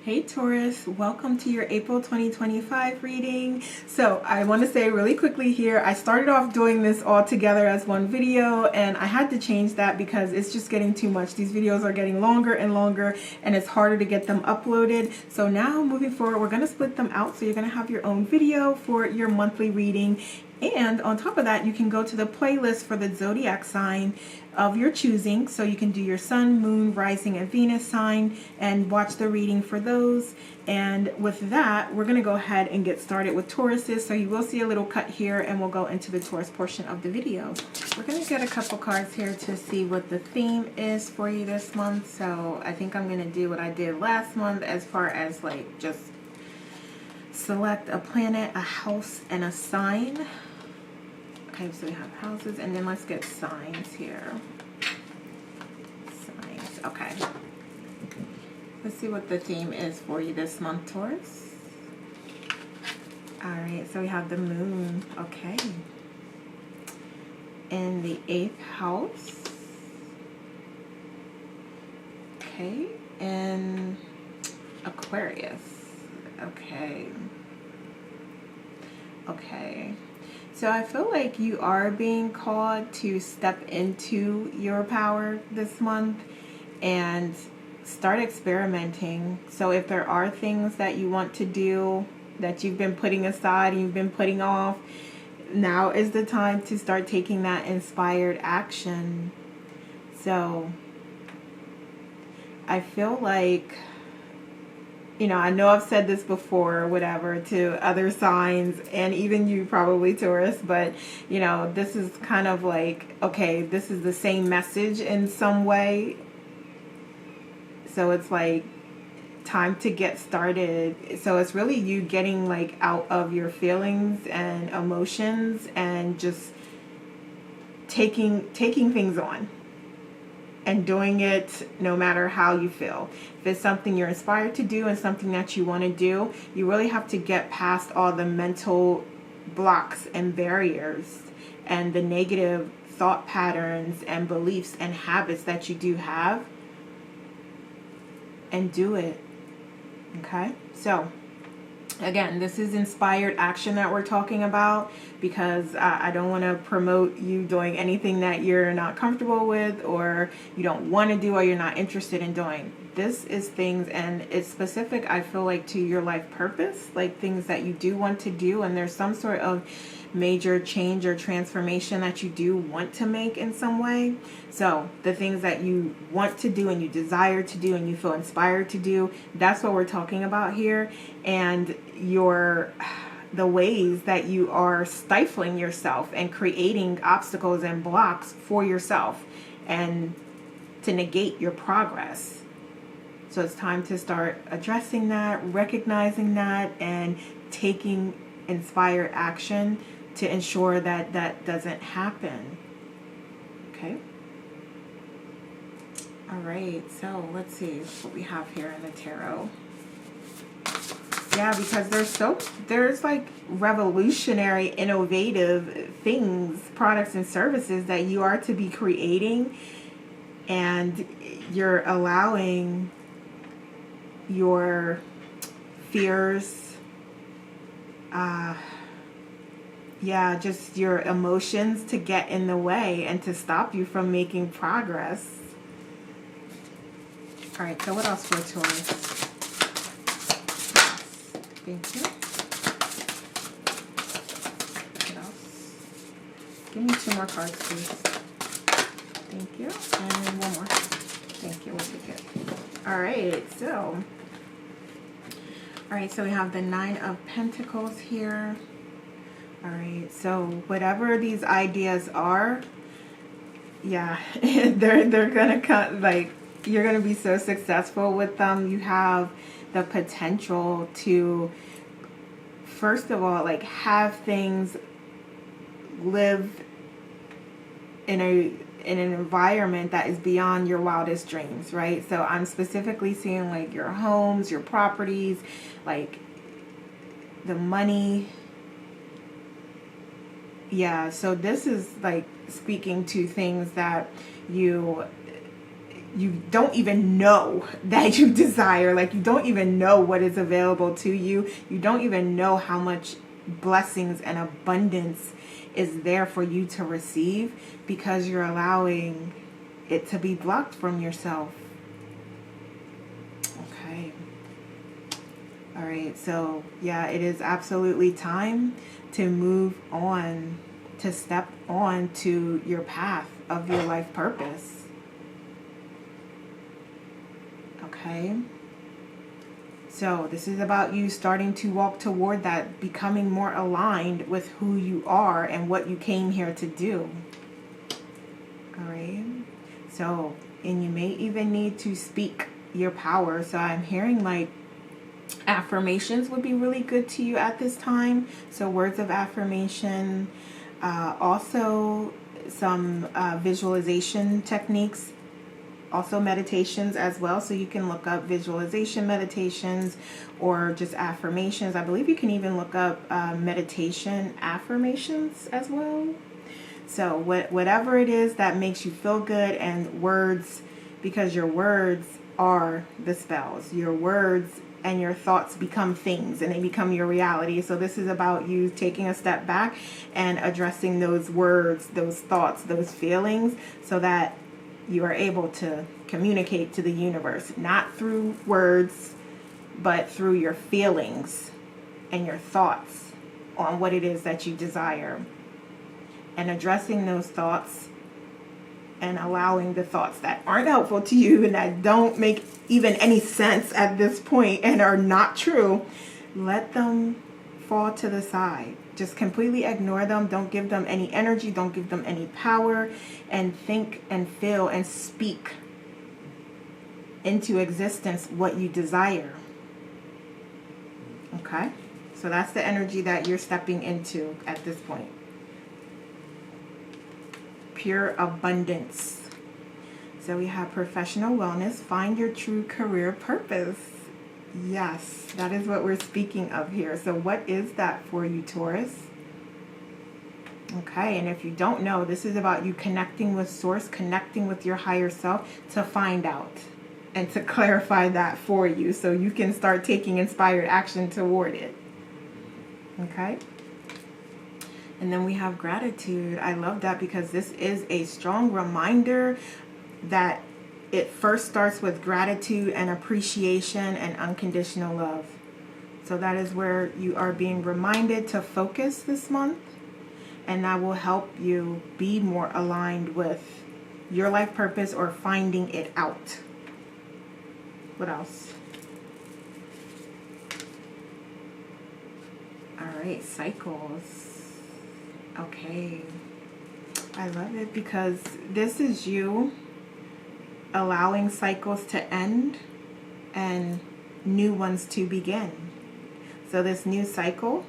Hey Taurus, welcome to your April 2025 reading. So I want to say really quickly here, I started off doing this all together as one video and I had to change that because it's just getting too much. These videos are getting longer and longer and it's harder to get them uploaded. So now moving forward, we're going to split them out. So you're going to have your own video for your monthly reading. And on top of that, you can go to the playlist for the zodiac sign of your choosing. So you can do your sun, moon, rising, and Venus sign and watch the reading for those. And with that, we're going to go ahead and get started with Tauruses. So you will see a little cut here and we'll go into the Taurus portion of the video. We're going to get a couple cards here to see what the theme is for you this month. So I think I'm going to do what I did last month as far as like just select a planet, a house, and a sign. Okay, so we have houses, and then let's get signs here. Signs, okay. Let's see what the theme is for you this month, Taurus. Alright, so we have the moon, okay. In the 8th house. Okay, and Aquarius. Okay. Okay. So I feel like you are being called to step into your power this month and start experimenting. So if there are things that you want to do that you've been putting aside and you've been putting off, now is the time to start taking that inspired action. So I feel like, you know, I know I've said this before or whatever to other signs and even you probably, Taurus, but you know, this is kind of like, okay, this is the same message in some way. So it's like time to get started. So it's really you getting like out of your feelings and emotions and just taking things on. And doing it no matter how you feel. If it's something you're inspired to do and something that you want to do, you really have to get past all the mental blocks and barriers and the negative thought patterns and beliefs and habits that you do have and do it. Okay? So, again, this is inspired action that we're talking about because I don't want to promote you doing anything that you're not comfortable with or you don't want to do or you're not interested in doing. This is things, and it's specific, I feel like, to your life purpose, like things that you do want to do, and there's some sort of major change or transformation that you do want to make in some way. So the things that you want to do and you desire to do and you feel inspired to do, that's what we're talking about here. And the ways that you are stifling yourself and creating obstacles and blocks for yourself and to negate your progress. So it's time to start addressing that, recognizing that, and taking inspired action to ensure that that doesn't happen. Okay. All right, so let's see what we have here in the tarot. Yeah, because there's like revolutionary, innovative things, products and services that you are to be creating, and you're allowing your fears, just your emotions to get in the way and to stop you from making progress. All right, so what else for Taurus? Thank you. What else? Give me 2 more cards, please. Thank you. And 1 more. Thank you. We'll take it. All right, so we have the 9 of Pentacles here. All right, so whatever these ideas are, yeah, they're gonna come, like, you're gonna be so successful with them. You have the potential to, first of all, like, have things live in an environment that is beyond your wildest dreams, right? So I'm specifically seeing like your homes, your properties, like the money. Yeah, so this is like speaking to things that you you don't even know that you desire. Like, you don't even know what is available to you. You don't even know how much blessings and abundance is there for you to receive, because you're allowing it to be blocked from yourself. Okay. All right. So yeah, it is absolutely time to move on, to step on to your path of your life purpose. Okay. So this is about you starting to walk toward that, becoming more aligned with who you are and what you came here to do. All right. So, and you may even need to speak your power. So I'm hearing like affirmations would be really good to you at this time. So words of affirmation, also some visualization techniques, also meditations as well. So you can look up visualization meditations or just affirmations. I believe you can even look up meditation affirmations as well. So whatever it is that makes you feel good, and words, because your words are the spells. Your words and your thoughts become things, and they become your reality. So this is about you taking a step back and addressing those words, those thoughts, those feelings, so that you are able to communicate to the universe, not through words, but through your feelings and your thoughts on what it is that you desire. And addressing those thoughts and allowing the thoughts that aren't helpful to you and that don't make even any sense at this point and are not true, let them fall to the side. Just completely ignore them. Don't give them any energy. Don't give them any power. And think and feel and speak into existence what you desire. Okay? So that's the energy that you're stepping into at this point. Pure abundance. So we have professional wellness. Find your true career purpose. Yes, that is what we're speaking of here. So what is that for you, Taurus? Okay, and if you don't know, this is about you connecting with Source, connecting with your higher self to find out and to clarify that for you so you can start taking inspired action toward it. Okay? And then we have gratitude. I love that because this is a strong reminder that it first starts with gratitude and appreciation and unconditional love. So that is where you are being reminded to focus this month, and that will help you be more aligned with your life purpose or finding it out. What else? All right, cycles. Okay, I love it because this is you allowing cycles to end and new ones to begin. So this new cycle,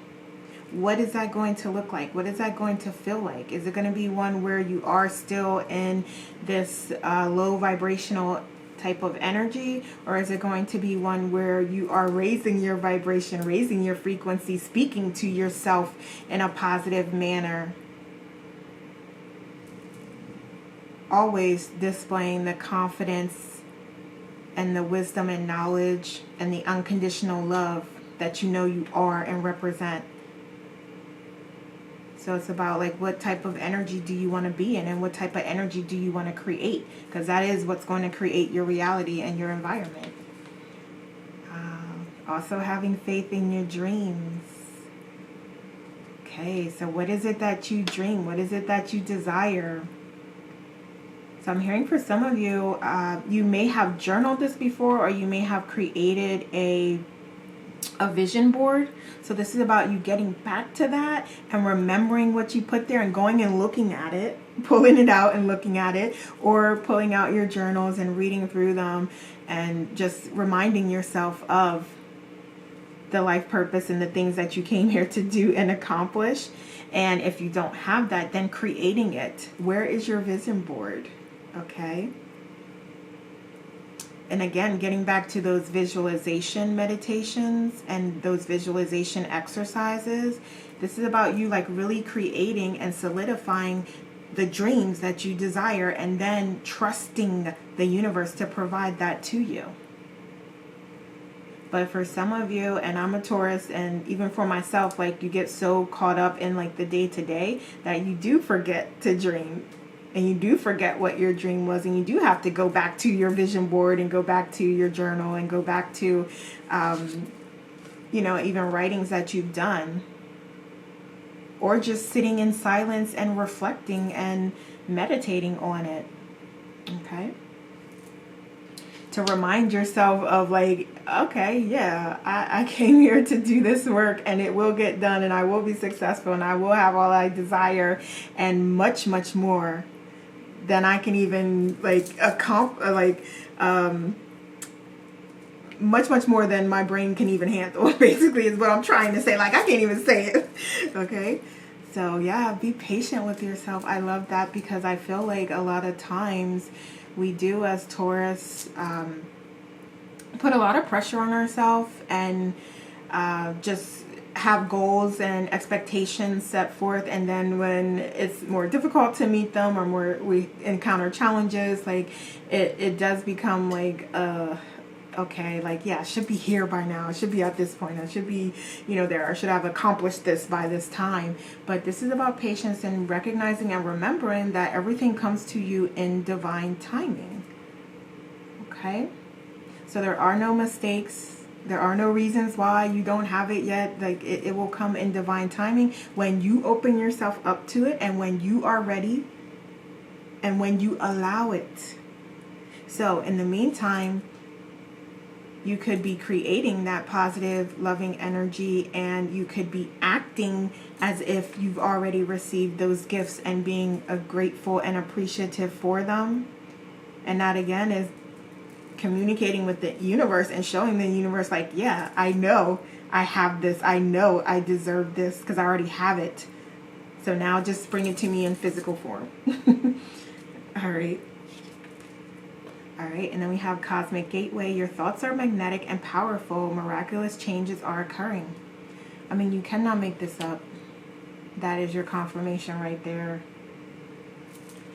what is that going to look like? What is that going to feel like? Is it going to be one where you are still in this low vibrational type of energy, or is it going to be one where you are raising your vibration, raising your frequency, speaking to yourself in a positive manner, always displaying the confidence and the wisdom and knowledge and the unconditional love that you know you are and represent? So it's about like, what type of energy do you want to be in, and what type of energy do you want to create? Because that is what's going to create your reality and your environment. Also having faith in your dreams. Okay, so what is it that you dream? What is it that you desire? So I'm hearing for some of you, you may have journaled this before, or you may have created a vision board. So this is about you getting back to that and remembering what you put there and going and looking at it, pulling it out and looking at it, or pulling out your journals and reading through them and just reminding yourself of the life purpose and the things that you came here to do and accomplish. And if you don't have that, then creating it. Where is your vision board? Okay. And again, getting back to those visualization meditations and those visualization exercises, this is about you like really creating and solidifying the dreams that you desire, and then trusting the universe to provide that to you. But for some of you, and I'm a Taurus, and even for myself, like, you get so caught up in like the day-to-day that you do forget to dream, and you do forget what your dream was, and you do have to go back to your vision board and go back to your journal and go back to even writings that you've done, or just sitting in silence and reflecting and meditating on it. Okay, to remind yourself of like, okay, yeah, I came here to do this work, and it will get done, and I will be successful, and I will have all I desire, and much, much more than I can even much, much more than my brain can even handle, basically, is what I'm trying to say. Like, I can't even say it. Okay, so yeah, be patient with yourself. I love that, because I feel like a lot of times we do, as Taurus, put a lot of pressure on ourselves, and just have goals and expectations set forth, and then when it's more difficult to meet them, or we encounter challenges, like it does become like okay, like, yeah, I should be here by now, I should be at this point, I should be there, I should have accomplished this by this time. But this is about patience and recognizing and remembering that everything comes to you in divine timing. Okay, so there are no mistakes. There are no reasons why you don't have it yet. Like, it will come in divine timing when you open yourself up to it, and when you are ready, and when you allow it. So in the meantime, you could be creating that positive, loving energy, and you could be acting as if you've already received those gifts and being grateful and appreciative for them. And that, again, is communicating with the universe and showing the universe, like, yeah, I know I have this. I know I deserve this because I already have it. So now just bring it to me in physical form. All right. All right. And then we have Cosmic Gateway. Your thoughts are magnetic and powerful. Miraculous changes are occurring. I mean, you cannot make this up. That is your confirmation right there.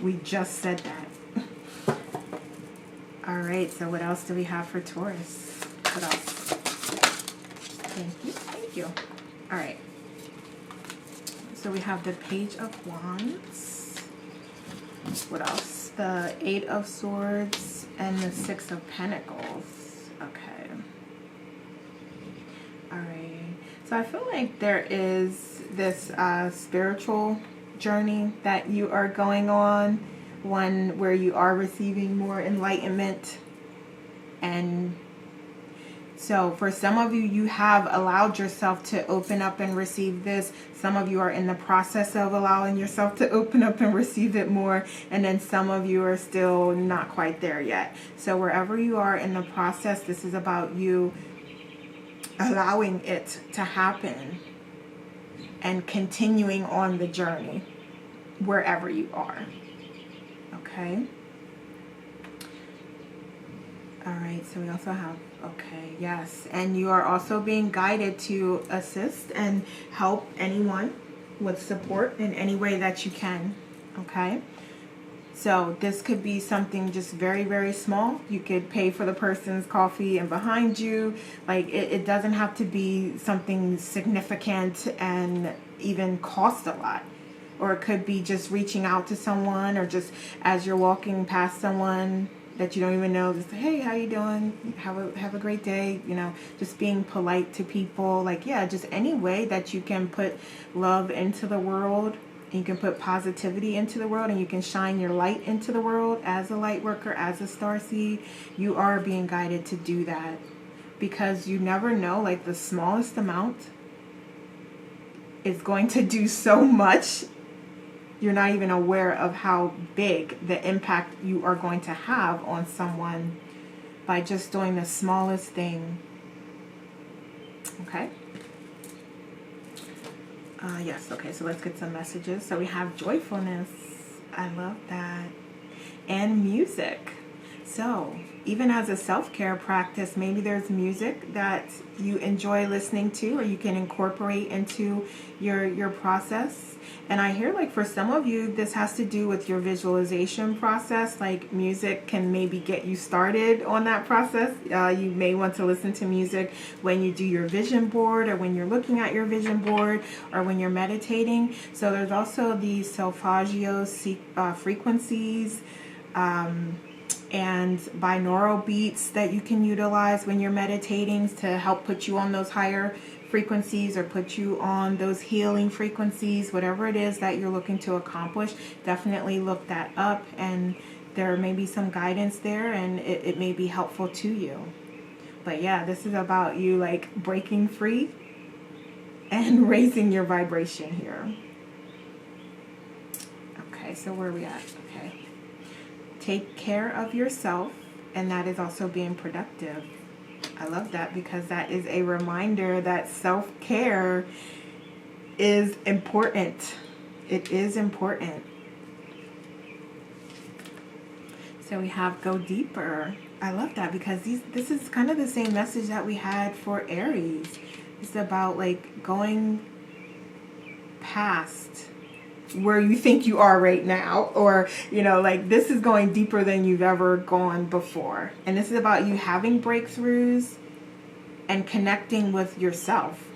We just said that. All right, so what else do we have for Taurus? What else? Thank you, thank you. All right. So we have the Page of Wands. What else? The Eight of Swords and the Six of Pentacles. Okay. All right. So I feel like there is this spiritual journey that you are going on. One where you are receiving more enlightenment. And so for some of you, you have allowed yourself to open up and receive this. Some of you are in the process of allowing yourself to open up and receive it more. And then some of you are still not quite there yet. So wherever you are in the process, this is about you allowing it to happen and continuing on the journey wherever you are. Okay. All right. So we also have, okay, yes. And you are also being guided to assist and help anyone with support in any way that you can. Okay. So this could be something just very, very small. You could pay for the person's coffee and behind you. Like, it doesn't have to be something significant and even cost a lot. Or it could be just reaching out to someone, or just as you're walking past someone that you don't even know, just say, hey, how you doing? Have a great day. Just being polite to people. Like, yeah, just any way that you can put love into the world, and you can put positivity into the world, and you can shine your light into the world as a light worker, as a starseed. You are being guided to do that, because you never know, like, the smallest amount is going to do so much. You're not even aware of how big the impact you are going to have on someone by just doing the smallest thing. Okay? Yes, okay, so let's get some messages. So we have joyfulness. I love that. And music. So, even as a self-care practice, maybe there's music that you enjoy listening to or you can incorporate into your process. And I hear like for some of you, this has to do with your visualization process. Like music can maybe get you started on that process. You may want to listen to music when you do your vision board or when you're looking at your vision board or when you're meditating. So there's also the solfeggio frequencies, and binaural beats that you can utilize when you're meditating to help put you on those higher frequencies or put you on those healing frequencies, whatever it is that you're looking to accomplish. Definitely look that up, and there may be some guidance there, and it may be helpful to you. But yeah, this is about you like breaking free and raising your vibration here. Okay, so where are we at? Okay. Take care of yourself, and that is also being productive. I love that because that is a reminder that self-care is important. It is important. So we have go deeper. I love that because this is kind of the same message that we had for Aries. It's about like going past where you think you are right now, or like this is going deeper than you've ever gone before, and this is about you having breakthroughs and connecting with yourself,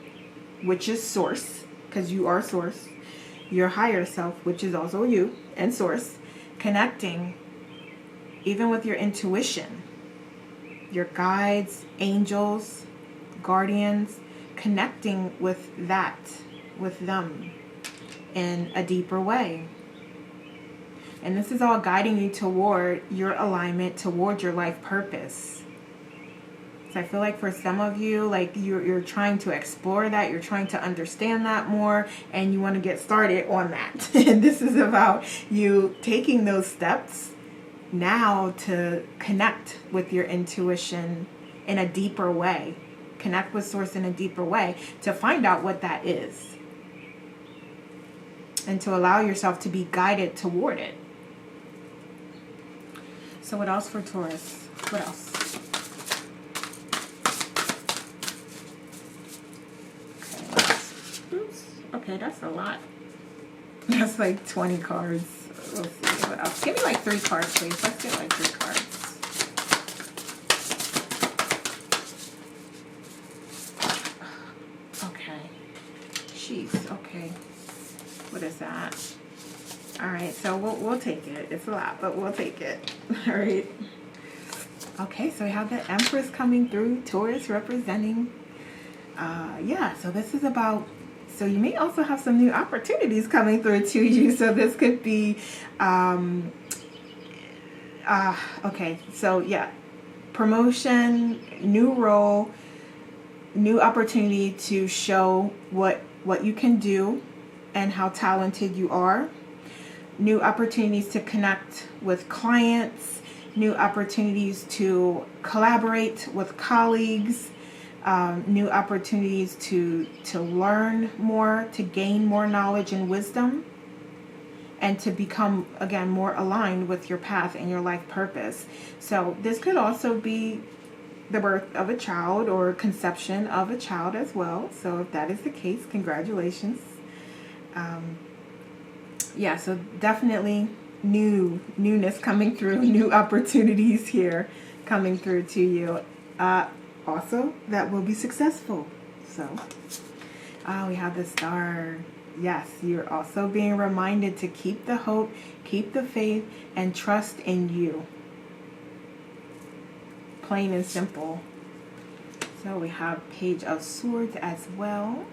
which is source, because you are source, your higher self, which is also you and source, connecting even with your intuition, your guides, angels, guardians, connecting with them in a deeper way. And this is all guiding you toward your alignment, toward your life purpose. So I feel like for some of you, like you're trying to explore that, you're trying to understand that more, and you want to get started on that. And this is about you taking those steps now to connect with your intuition in a deeper way. Connect with source in a deeper way to find out what that is. And to allow yourself to be guided toward it. So what else for Taurus? What else? Okay, oops. Okay, that's a lot. That's like 20 cards. We'll see what else. Give me like 3 cards, please. Let's get like 3 cards. Okay. Jeez, okay. What is that? All right, so we'll take it. It's a lot, but we'll take it. All right. Okay, so we have the Empress coming through, Taurus representing. Yeah, so this is about, so you may also have some new opportunities coming through to you. So this could be, okay, so yeah, promotion, new role, new opportunity to show what you can do and how talented you are, new opportunities to connect with clients, new opportunities to collaborate with colleagues, new opportunities to learn more, to gain more knowledge and wisdom, and to become, again, more aligned with your path and your life purpose. So this could also be the birth of a child or conception of a child as well. So if that is the case, congratulations. Yeah, so definitely newness coming through, new opportunities here coming through to you. Also, that will be successful. So, we have the Star. Yes, you're also being reminded to keep the hope, keep the faith, and trust in you. Plain and simple. So we have Page of Swords as well.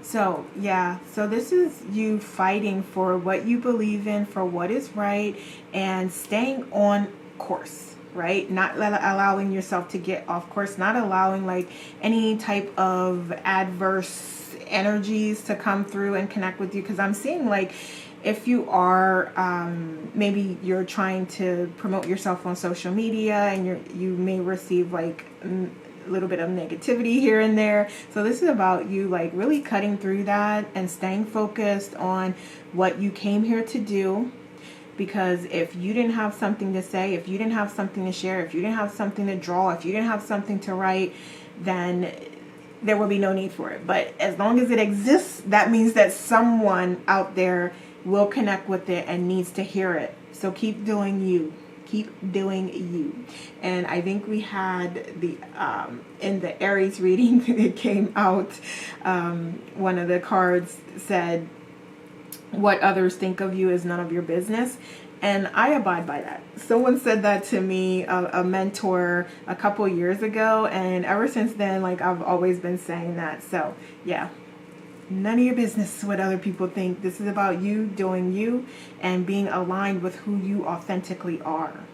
So, yeah, so this is you fighting for what you believe in, for what is right, and staying on course, right? Not allowing yourself to get off course, not allowing like any type of adverse energies to come through and connect with you. Because I'm seeing like if you are, maybe you're trying to promote yourself on social media and you may receive like a little bit of negativity here and there. So this is about you like really cutting through that and staying focused on what you came here to do, Because if you didn't have something to say, if you didn't have something to share, if you didn't have something to draw, if you didn't have something to write, then there will be no need for it. But as long as it exists, that means that someone out there will connect with it and needs to hear it. So keep doing you. Keep doing you. And I think we had the in the Aries reading, it came out, one of the cards said, what others think of you is none of your business. And I abide by that. Someone said that to me, a mentor, a couple years ago. And ever since then, like, I've always been saying that. So, yeah, none of your business what other people think. This is about you doing you and being aligned with who you authentically are.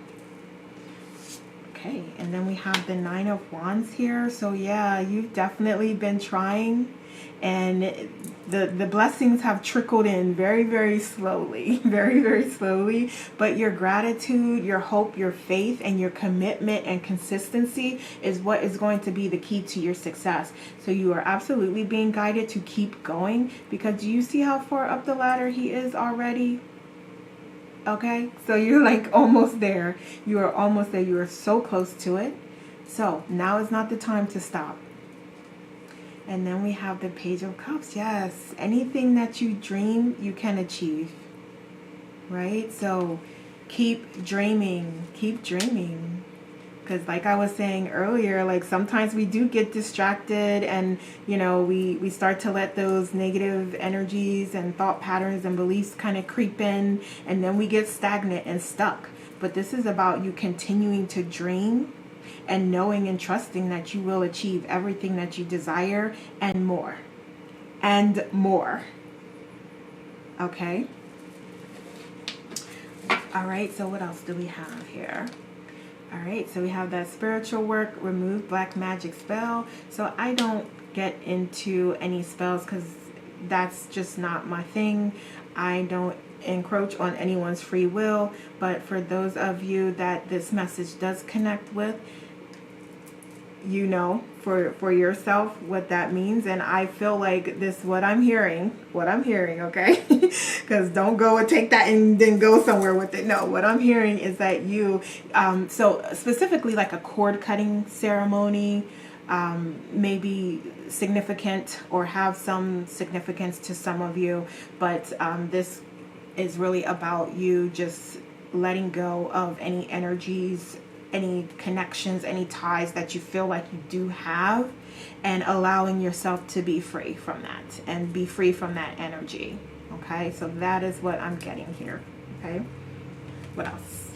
Okay, and then we have the Nine of Wands here. So, yeah, you've definitely been trying. And the blessings have trickled in very, very slowly, very, very slowly. But your gratitude, your hope, your faith, and your commitment and consistency is what is going to be the key to your success. So you are absolutely being guided to keep going, because do you see how far up the ladder he is already? Okay, so you're like almost there. You are almost there. You are so close to it. So now is not the time to stop. And then we have the Page of Cups. Yes, anything that you dream, you can achieve. Right? So keep dreaming. Keep dreaming. Because like I was saying earlier, like sometimes we do get distracted and, you know, we start to let those negative energies and thought patterns and beliefs kind of creep in. And then we get stagnant and stuck. But this is about you continuing to dream and knowing and trusting that you will achieve everything that you desire and more. And more. Okay? All right, so what else do we have here? All right, so we have that spiritual work, remove black magic spell. So I don't get into any spells because that's just not my thing. I don't encroach on anyone's free will. But for those of you that this message does connect with, you know for yourself what that means. And I feel like this, what I'm hearing, okay? Because don't go and take that and then go somewhere with it. No, what I'm hearing is that you, so specifically like a cord cutting ceremony, may be significant or have some significance to some of you. But this is really about you just letting go of any energies, any connections, any ties that you feel like you do have, and allowing yourself to be free from that and be free from that energy. Okay, so that is what I'm getting here. Okay, what else?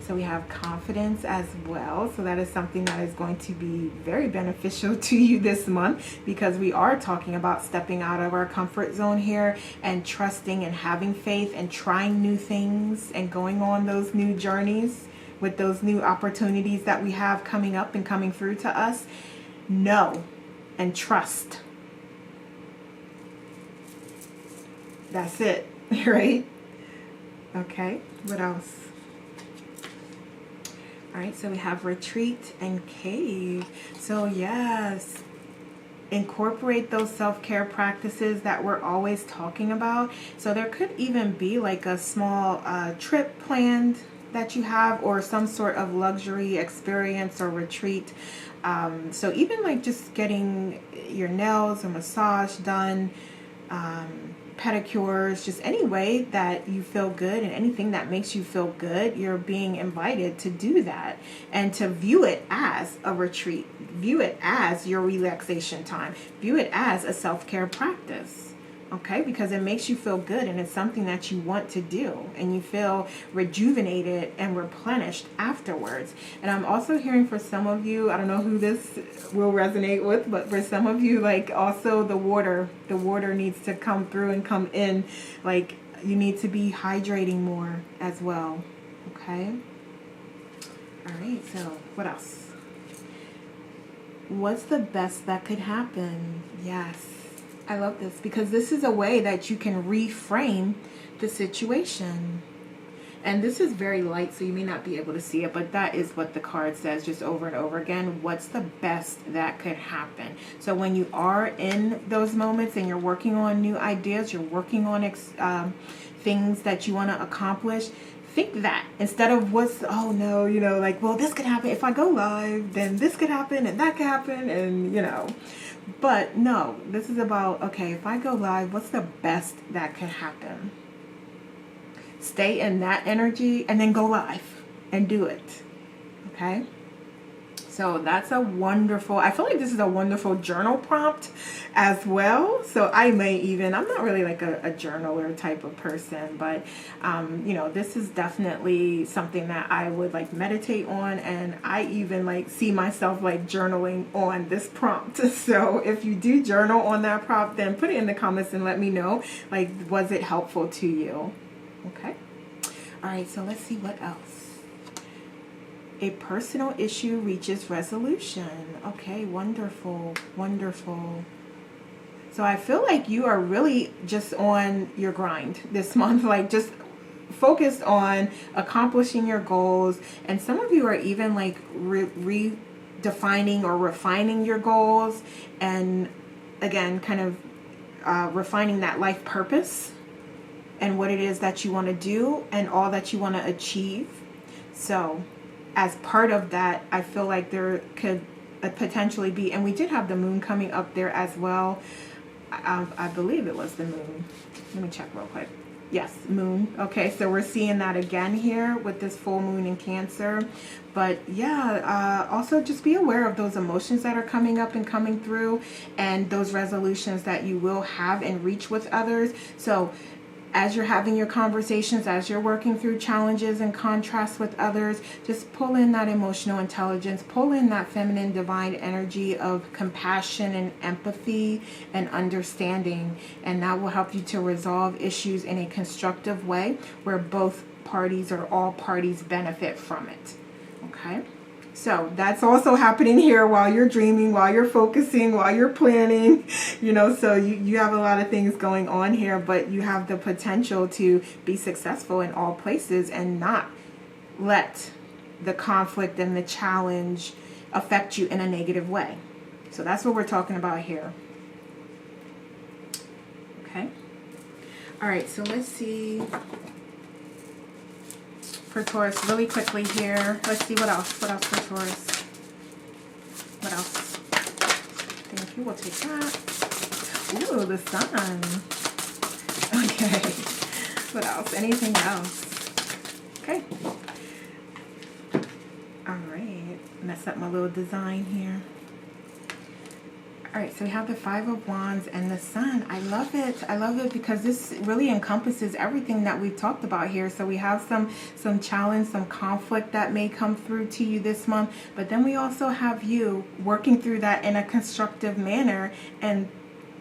So we have confidence as well. So that is something that is going to be very beneficial to you this month, because we are talking about stepping out of our comfort zone here and trusting and having faith and trying new things and going on those new journeys with those new opportunities that we have coming up and coming through to us. Know and trust. That's it, right? Okay, what else? All right, so we have retreat and cave. So yes, incorporate those self-care practices that we're always talking about. So there could even be like a small trip planned that you have, or some sort of luxury experience or retreat. So even like just getting your nails or massage done, pedicures, just any way that you feel good and anything that makes you feel good, you're being invited to do that and to view it as a retreat. View it as your relaxation time. View it as a self-care practice. Okay, because it makes you feel good and it's something that you want to do and you feel rejuvenated and replenished afterwards. And I'm also hearing for some of you, I don't know who this will resonate with, but for some of you, like also the water needs to come through and come in. Like you need to be hydrating more as well. Okay. All right, so what else? What's the best that could happen? Yes. I love this, because this is a way that you can reframe the situation. And this is very light, so you may not be able to see it, but that is what the card says just over and over again. What's the best that could happen? So when you are in those moments and you're working on new ideas, you're working on things that you want to accomplish, think that instead of what's, oh no, you know, like, well, this could happen if I go live, then this could happen and that could happen, and you know. But no, this is about, okay, if I go live, what's the best that could happen? Stay in that energy and then go live and do it. Okay? So that's a wonderful, I feel like this is a wonderful journal prompt as well. So I may even, I'm not really like a journaler type of person, but you know, this is definitely something that I would like meditate on, and I even like see myself like journaling on this prompt. So if you do journal on that prompt, then put it in the comments and let me know, like, was it helpful to you? Okay. All right, so let's see what else. A personal issue reaches resolution. Okay, wonderful, wonderful. So I feel like you are really just on your grind this month, like just focused on accomplishing your goals. And some of you are even like redefining or refining your goals, and again, kind of refining that life purpose and what it is that you want to do and all that you want to achieve. So as part of that, I feel like there could potentially be, and we did have the moon coming up there as well. I believe it was the moon. Let me check real quick. Yes, moon. Okay, so we're seeing that again here with this full moon in Cancer. But yeah, also just be aware of those emotions that are coming up and coming through, and those resolutions that you will have and reach with others. So as you're having your conversations, as you're working through challenges and contrasts with others, just pull in that emotional intelligence, pull in that feminine divine energy of compassion and empathy and understanding. And that will help you to resolve issues in a constructive way where both parties or all parties benefit from it. Okay? So that's also happening here while you're dreaming, while you're focusing, while you're planning, you know, so you have a lot of things going on here, but you have the potential to be successful in all places and not let the conflict and the challenge affect you in a negative way. So that's what we're talking about here. Okay. All right. So let's see. For Taurus, really quickly here. Let's see what else. What else for Taurus? What else? Thank you. We'll take that. Ooh, the sun. Okay. What else? Anything else? Okay. All right. Mess up my little design here. All right, so we have the Five of Wands and the Sun. I love it. I love it because this really encompasses everything that we've talked about here. So we have some challenge, some conflict that may come through to you this month, but then we also have you working through that in a constructive manner, and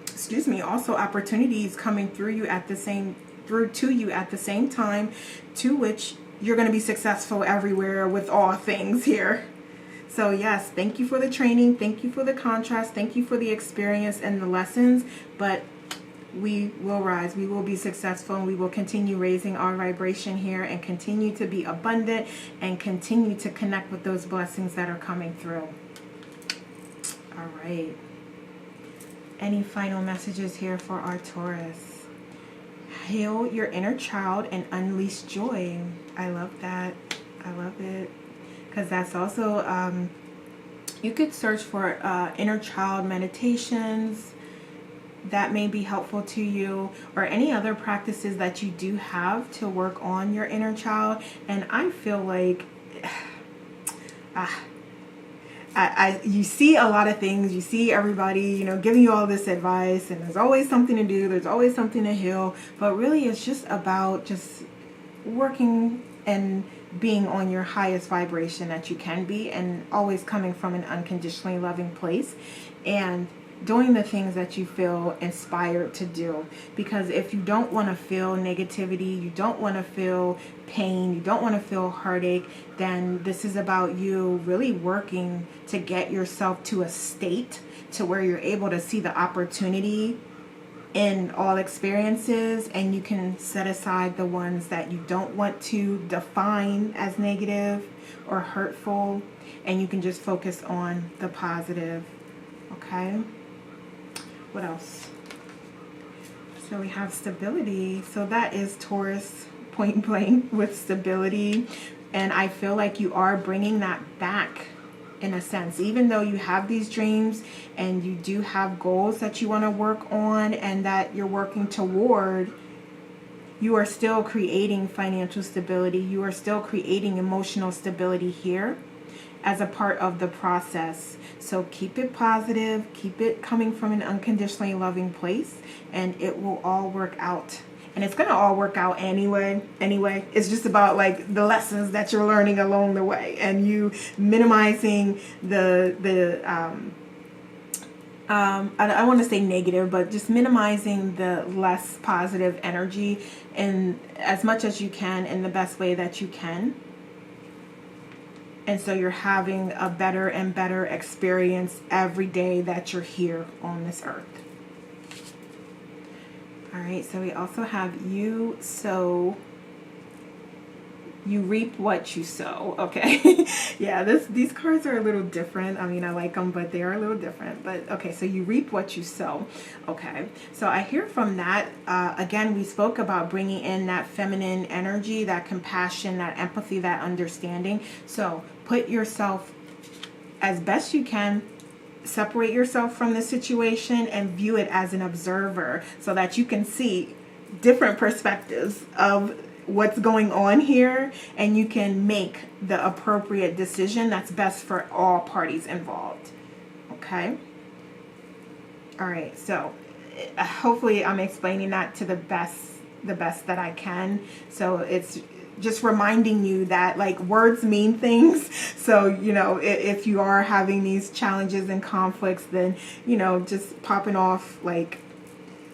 excuse me, also opportunities coming through to you at the same time, to which you're going to be successful everywhere with all things here. So yes, thank you for the training, thank you for the contrast, thank you for the experience and the lessons, but we will rise, we will be successful, and we will continue raising our vibration here and continue to be abundant and continue to connect with those blessings that are coming through. All right. Any final messages here for our Taurus? Heal your inner child and unleash joy. I love that. I love it. Because that's also, you could search for inner child meditations that may be helpful to you, or any other practices that you do have to work on your inner child. And I feel like you see a lot of things, you see everybody, you know, giving you all this advice, and there's always something to do, there's always something to heal, but really it's just about just working and being on your highest vibration that you can be, and always coming from an unconditionally loving place, and doing the things that you feel inspired to do. Because if you don't want to feel negativity, you don't want to feel pain, you don't want to feel heartache, then this is about you really working to get yourself to a state to where you're able to see the opportunity in all experiences, and you can set aside the ones that you don't want to define as negative or hurtful, and you can just focus on the positive. Okay, what else? So we have stability. So that is Taurus point blank with stability. And I feel like you are bringing that back in a sense, even though you have these dreams and you do have goals that you want to work on and that you're working toward, you are still creating financial stability. You are still creating emotional stability here as a part of the process. So keep it positive, keep it coming from an unconditionally loving place, and it will all work out. And it's going to all work out anyway. It's just about like the lessons that you're learning along the way, and you minimizing I want to say negative, but just minimizing the less positive energy in as much as you can in the best way that you can. And so you're having a better and better experience every day that you're here on this earth. All right, so we also have you sow, you reap what you sow. Okay. Yeah, these cards are a little different. I mean, I like them, but they are a little different. But okay, so you reap what you sow. Okay, so I hear from that, again, we spoke about bringing in that feminine energy, that compassion, that empathy, that understanding. So put yourself as best you can, separate yourself from the situation and view it as an observer so that you can see different perspectives of what's going on here, and you can make the appropriate decision that's best for all parties involved. Okay. All right. So hopefully I'm explaining that to the best that I can. So it's just reminding you that like words mean things. So, you know, if you are having these challenges and conflicts, then, you know, just popping off like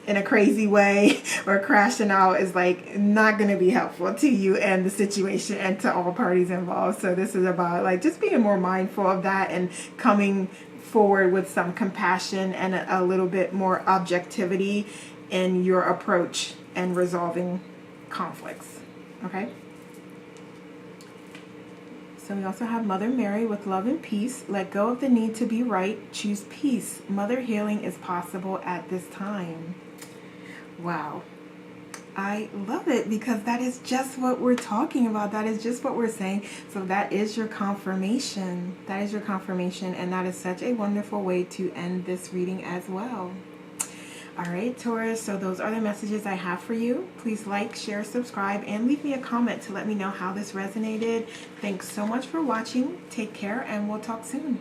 in a crazy way or crashing out is like not going to be helpful to you and the situation and to all parties involved. So this is about like just being more mindful of that and coming forward with some compassion and a little bit more objectivity in your approach and resolving conflicts. Okay. So we also have Mother Mary with love and peace. Let go of the need to be right. Choose peace. Mother healing is possible at this time. Wow. I love it because that is just what we're talking about. That is just what we're saying. So that is your confirmation. That is your confirmation. And that is such a wonderful way to end this reading as well. All right, Taurus, so those are the messages I have for you. Please like, share, subscribe, and leave me a comment to let me know how this resonated. Thanks so much for watching. Take care, and we'll talk soon.